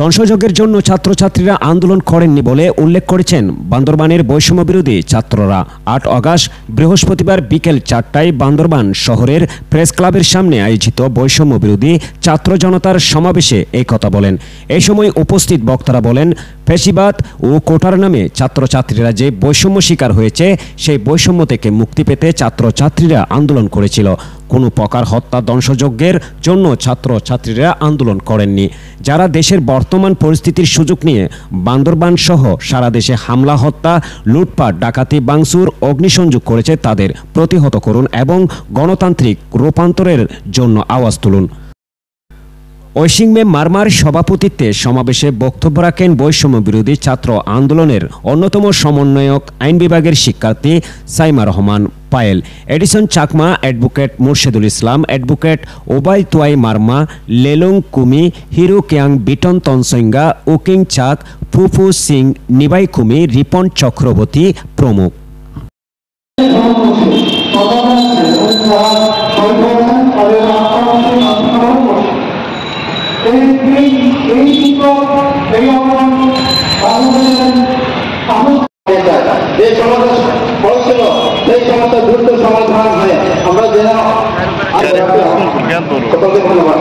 ধ্বংসযজ্ঞের জন্য ছাত্রছাত্রীরা আন্দোলন করেননি বলে উল্লেখ করেছেন বান্দরবানের বৈষম্য বিরোধী ছাত্ররা। ৮ আগস্ট বৃহস্পতিবার বিকেল ৪টায় বান্দরবান শহরের প্রেস ক্লাবের সামনে আয়োজিত বৈষম্য বিরোধী ছাত্র জনতার সমাবেশে এই কথা বলেন। এই সময় উপস্থিত বক্তারা বলেন, ফ্যাসিবাদ ও কোটার নামে ছাত্রছাত্রীরা যে বৈষম্য শিকার হয়েছে সেই বৈষম্য থেকে মুক্তি পেতে ছাত্রছাত্রীরা আন্দোলন করেছিল। কোনো প্রকার হত্যা ধ্বংসযজ্ঞের জন্য ছাত্রছাত্রীরা আন্দোলন করেননি। যারা দেশের বর্তমান পরিস্থিতির সুযোগ নিয়ে বান্দরবান সহ সারা দেশে হামলা, হত্যা, লুটপাট, ডাকাতি, ভাঙচুর, অগ্নিসংযোগ করেছে তাদের প্রতিহত করুন এবং গণতান্ত্রিক রূপান্তরের জন্য আওয়াজ তুলুন। ঐশিংমে মারমার সভাপতিত্বে সমাবেশে বক্তব্য রাখেন বৈষম্য বিরোধী ছাত্র আন্দোলনের অন্যতম সমন্বয়ক আইন বিভাগের শিক্ষার্থী সাইমা রহমান পায়েল, এডিসন চাকমা, অ্যাডভোকেট মুর্শেদুল ইসলাম, অ্যাডভোকেট ওবাই তুয়াই মারমা, লেলুং কুমি, হিরু কিয়াং বিটন তনসইঙ্গা, উকিং চাক, ফুফু সিং, নিবাই কুমি, রিপন চক্রবর্তী প্রমুখ। যে সমস্যা হয়েছিল সেই সমস্যা দ্রুত সমাধান হয় আমরা যেন ধন্যবাদ।